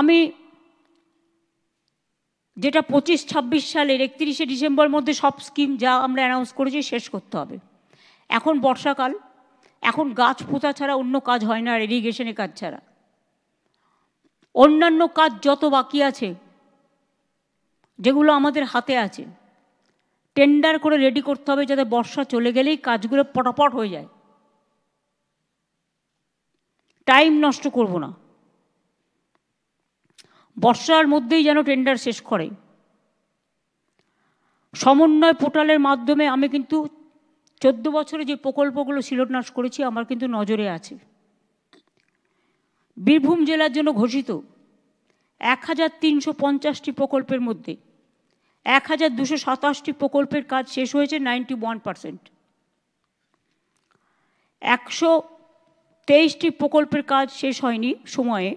আমি যেটা 25-26 সালের 31শে ডিসেম্বর মধ্যে সব স্কিম যা আমরা অ্যানাউন্স করেছি শেষ করতে হবে। এখন বর্ষাকাল, এখন গাছ পোঁতা ছাড়া অন্য কাজ হয় না, ইরিগেশনের কাজ ছাড়া। অন্যান্য কাজ যত বাকি আছে, যেগুলো আমাদের হাতে আছে, টেন্ডার করে রেডি করতে হবে, যাতে বর্ষা চলে গেলেই কাজগুলো পটাপট হয়ে যায়। টাইম নষ্ট করব না, বর্ষার মধ্যেই যেন টেন্ডার শেষ করে। সমন্বয় পোর্টালের মাধ্যমে আমি কিন্তু 14 বছরে যে প্রকল্পগুলো শিলান্যাস করেছি আমার কিন্তু নজরে আছে। বীরভূম জেলার জন্য ঘোষিত 1350টি প্রকল্পের মধ্যে 1227টি প্রকল্পের কাজ শেষ হয়েছে 91%। 123টি প্রকল্পের কাজ শেষ হয়নি সময়ে,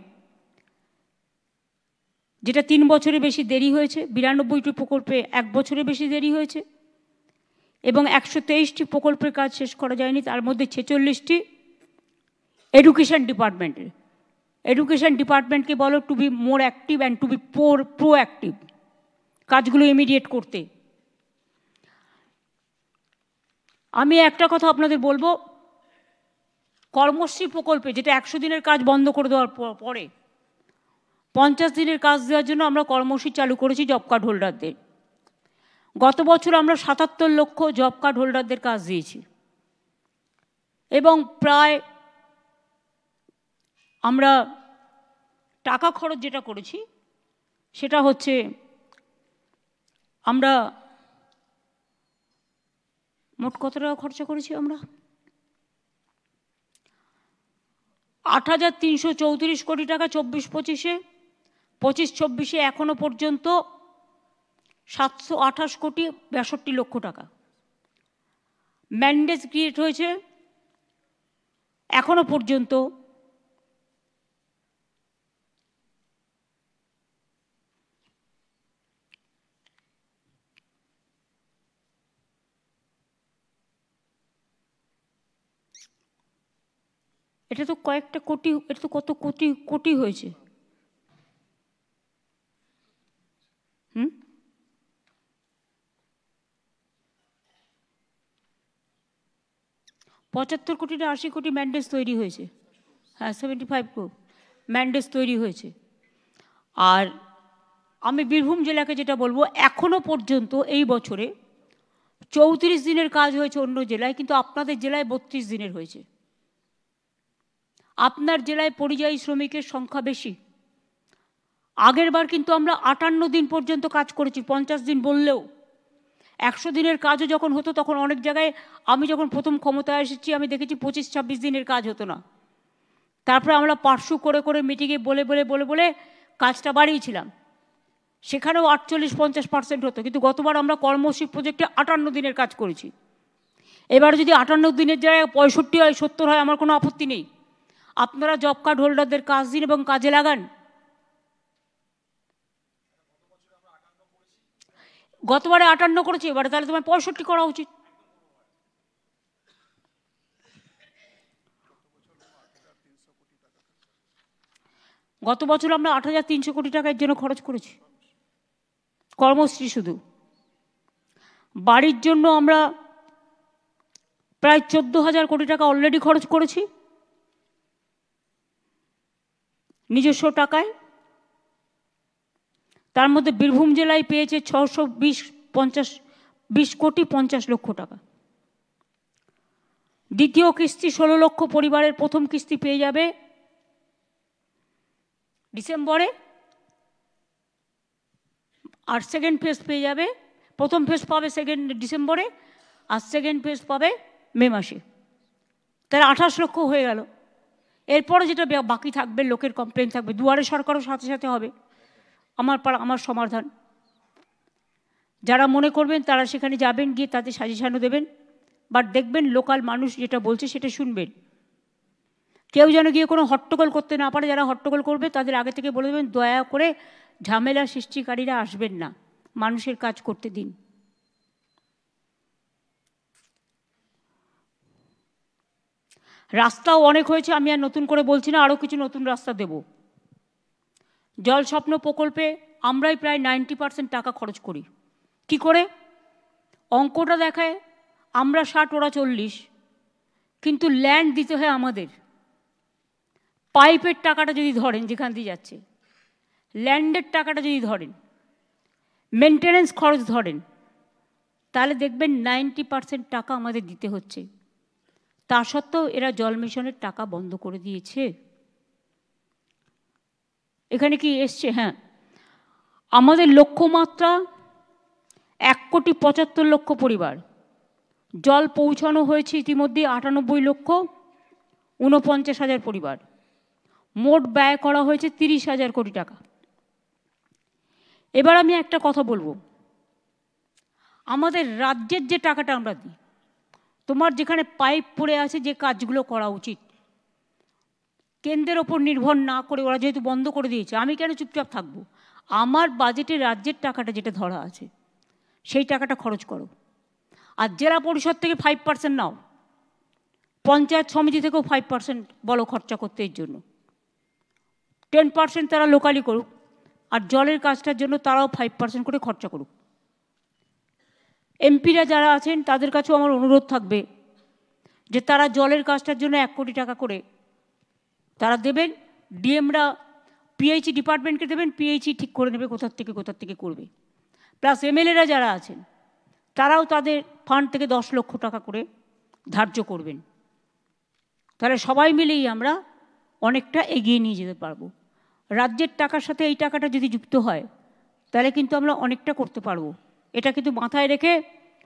যেটা 3 বছরে বেশি দেরি হয়েছে। 92টি প্রকল্পে 1 বছরে বেশি দেরি হয়েছে এবং 123টি প্রকল্পের কাজ শেষ করা যায়নি। তার মধ্যে 46টি এডুকেশন ডিপার্টমেন্টের। এডুকেশন ডিপার্টমেন্টকে বলো to be more active and to be proactive, কাজগুলো ইমিডিয়েট করতে। আমি একটা কথা আপনাদের বলবো, কর্মশ্রী প্রকল্পে, যেটা 100 দিনের কাজ বন্ধ করে দেওয়ার পরে 50 দিনের কাজ দেওয়ার জন্য আমরা কর্মশ্রী চালু করেছি জব কার্ড হোল্ডারদের। গত বছর আমরা 77 লক্ষ জব কার্ড হোল্ডারদের কাজ দিয়েছি এবং প্রায় আমরা টাকা খরচ যেটা করেছি সেটা হচ্ছে, আমরা মোট কত টাকা খরচা করেছি, আমরা 8,334 কোটি টাকা 24-25-এ, 25-26-এ এখনো পর্যন্ত 728 কোটি 62 লক্ষ টাকা ম্যান্ডেট ক্রিয়েট হয়েছে। এখনো পর্যন্ত এটা তো কয়েকটা কোটি, এটা তো কত কোটি কোটি হয়েছে। 75 কোটি না 80 কোটি ম্যান্ডেট তৈরি হয়েছে। হ্যাঁ, 75 কোটি ম্যান্ডেট তৈরি হয়েছে। আর আমি বীরভূম জেলাকে যেটা বলবো, এখনো পর্যন্ত এই বছরে 34 দিনের কাজ হয়েছে অন্য জেলায়, কিন্তু আপনাদের জেলায় 32 দিনের হয়েছে। আপনার জেলায় পরিযায়ী শ্রমিকের সংখ্যা বেশি। আগের বার কিন্তু আমরা 58 দিন পর্যন্ত কাজ করেছি, 50 দিন বললেও। 100 দিনের কাজও যখন হতো তখন অনেক জায়গায়, আমি যখন প্রথম ক্ষমতায় এসেছি আমি দেখেছি 25-26 দিনের কাজ হতো না। তারপরে আমরা পার্সু করে করে মিটিংয়ে বলে বলে বলে বলে কাজটা বাড়িয়েছিলাম, সেখানেও 48-50% হতো। কিন্তু গতবার আমরা কর্মশ্রী প্রজেক্টে 58 দিনের কাজ করেছি। এবার যদি 58 দিনের জায়গায় 65 হয়, 70 হয়, আমার কোনো আপত্তি নেই। আপনারা জব কার্ড হোল্ডারদের কাজ দিন এবং কাজে লাগান। গতবারে 58 করেছি, এবারে তাহলে তোমার 65 করা উচিত। গত বছর আমরা 8,300 কোটি টাকা এর জন্য খরচ করেছি, কর্মশ্রী শুধু। বাড়ির জন্য আমরা প্রায় 14,000 কোটি টাকা অলরেডি খরচ করেছি নিজস্ব টাকায়। তার মধ্যে বীরভূম জেলায় পেয়েছে 620 কোটি 50 লক্ষ টাকা। দ্বিতীয় কিস্তি 16 লক্ষ পরিবারের প্রথম কিস্তি পেয়ে যাবে ডিসেম্বরে, আর সেকেন্ড ফেজ পেয়ে যাবে, প্রথম ফেজ পাবে ডিসেম্বরে আর সেকেন্ড ফেজ পাবে মে মাসে। তাহলে 28 লক্ষ হয়ে গেল। এরপরে যেটা বাকি থাকবে, লোকের কমপ্লেন থাকবে, দুয়ারে সরকারও সাথে সাথে হবে। আমার সমাধান, যারা মনে করবেন তারা সেখানে যাবেন, গিয়ে তাদের সাজেশনও দেবেন, বাট দেখবেন লোকাল মানুষ যেটা বলছে সেটা শুনবেন। কেউ যেন গিয়ে কোনো হট্টগোল করতে না পারে। যারা হট্টগোল করবে তাদের আগে থেকে বলে দেবেন, দয়া করে ঝামেলা সৃষ্টিকারীরা আসবেন না, মানুষের কাজ করতে দিন। রাস্তাও অনেক হয়েছে, আমি আর নতুন করে বলছি না, আরও কিছু নতুন রাস্তা দেব। জল স্বপ্ন প্রকল্পে আমরাই প্রায় 90% টাকা খরচ করি। কি করে? অঙ্কটা দেখায় আমরা 60, ওরা 40, কিন্তু ল্যান্ড দিতে হয় আমাদের। পাইপের টাকাটা যদি ধরেন, যেখান দিয়ে যাচ্ছে, ল্যান্ডের টাকাটা যদি ধরেন, মেনটেনেন্স খরচ ধরেন, তাহলে দেখবেন 90% টাকা আমাদের দিতে হচ্ছে। তা সত্ত্বেও এরা জল মিশনের টাকা বন্ধ করে দিয়েছে। এখানে কি এসছে? হ্যাঁ, আমাদের লক্ষ্যমাত্রা 1,75,00,000 পরিবার। জল পৌঁছানো হয়েছে ইতিমধ্যে 98,49,000 পরিবার। মোট ব্যয় করা হয়েছে 30,000 কোটি টাকা। এবার আমি একটা কথা বলবো, আমাদের রাজ্যের যে টাকাটা আমরা দিই, তোমার যেখানে পাইপ পড়ে আছে, যে কাজগুলো করা উচিত, কেন্দ্রের ওপর নির্ভর না করে ওরা যেহেতু বন্ধ করে দিয়েছে, আমি কেন চুপচাপ থাকবো? আমার বাজেটে রাজ্যের টাকাটা যেটা ধরা আছে সেই টাকাটা খরচ করো। আর জেলা পরিষদ থেকে 5% নাও, পঞ্চায়েত সমিতি থেকেও 5% বলো খরচা করতে এর জন্য। 10% তারা লোকালি করুক, আর জলের কাজটার জন্য তারাও 5% করে খরচা করুক। এমপিরা যারা আছেন তাদের কাছেও আমার অনুরোধ থাকবে যে তারা জলের কাজটার জন্য 1 কোটি টাকা করে তারা দেবেন। ডিএমরা পিএইচই ডিপার্টমেন্টকে দেবেন, পিএইচই ঠিক করে নেবে কোথার থেকে করবে। প্লাস এমএলএরা যারা আছেন তারাও তাদের ফান্ড থেকে 10 লক্ষ টাকা করে ধার্য করবেন। তাহলে সবাই মিলেই আমরা অনেকটা এগিয়ে নিয়ে যেতে পারবো। রাজ্যের টাকার সাথে এই টাকাটা যদি যুক্ত হয় তাহলে কিন্তু আমরা অনেকটা করতে পারবো। এটা কিন্তু মাথায় রেখে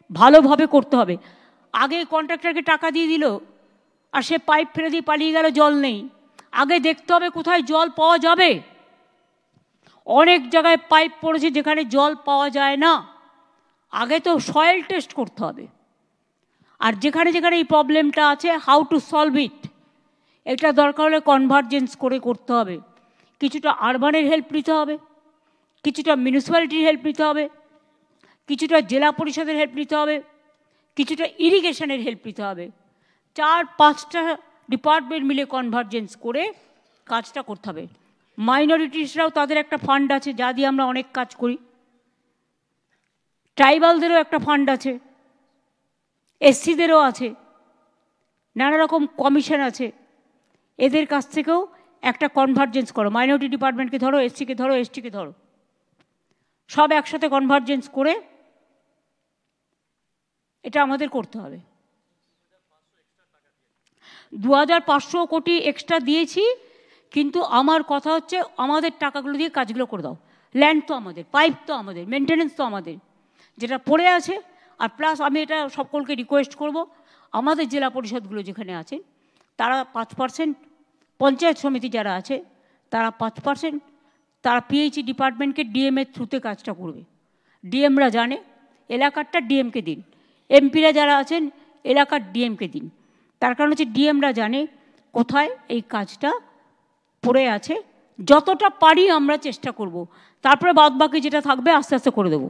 ভালোভাবে করতে হবে। আগে কন্ট্রাক্টরকে টাকা দিয়ে দিল আর সে পাইপ ফেলে দিয়ে পালিয়ে গেল, জল নেই। আগে দেখতে হবে কোথায় জল পাওয়া যাবে। অনেক জায়গায় পাইপ পড়েছে যেখানে জল পাওয়া যায় না। আগে তো সয়েল টেস্ট করতে হবে। আর যেখানে যেখানে এই প্রবলেমটা আছে, হাউ টু সলভ ইট, এটা দরকার হলে কনভার্জেন্স করে করতে হবে। কিছুটা আরবানের হেল্প নিতে হবে, কিছুটা মিউনিসিপ্যালিটির হেল্প নিতে হবে, কিছুটা জেলা পরিষদের হেল্প নিতে হবে, কিছুটা ইরিগেশনের হেল্প নিতে হবে। 4-5টা ডিপার্টমেন্ট মিলে কনভার্জেন্স করে কাজটা করতে হবে। মাইনরিটিসরাও তাদের একটা ফান্ড আছে যা দিয়ে আমরা অনেক কাজ করি। ট্রাইবালদেরও একটা ফান্ড আছে, এসসিদেরও আছে, নানা রকম কমিশন আছে। এদের কাছ থেকেও একটা কনভার্জেন্স করো। মাইনরিটি ডিপার্টমেন্টকে ধরো, এসসিকে ধরো, এসটিকে ধরো, সব একসাথে কনভার্জেন্স করে এটা আমাদের করতে হবে। 2,500 কোটি এক্সট্রা দিয়েছি, কিন্তু আমার কথা হচ্ছে আমাদের টাকাগুলো দিয়ে কাজগুলো করে দাও। ল্যান্ড তো আমাদের, পাইপ তো আমাদের, মেনটেনেন্স তো আমাদের, যেটা পড়ে আছে। আর প্লাস আমি এটা সকলকে রিকোয়েস্ট করব, আমাদের জেলা পরিষদগুলো যেখানে আছে তারা 5%, পঞ্চায়েত সমিতি যারা আছে তারা 5%, তারা পিএইচই ডিপার্টমেন্টকে ডিএমের থ্রুতে কাজটা করবে। ডিএমরা জানে, এলাকারটা ডিএমকে দিন। এমপিরা যারা আছেন এলাকার ডিএমকে দিন। তার কারণ হচ্ছে ডিএমরা জানে কোথায় এই কাজটা পড়ে আছে। যতটা পারি আমরা চেষ্টা করব, তারপরে বাদবাকি যেটা থাকবে আস্তে আস্তে করে দেবো।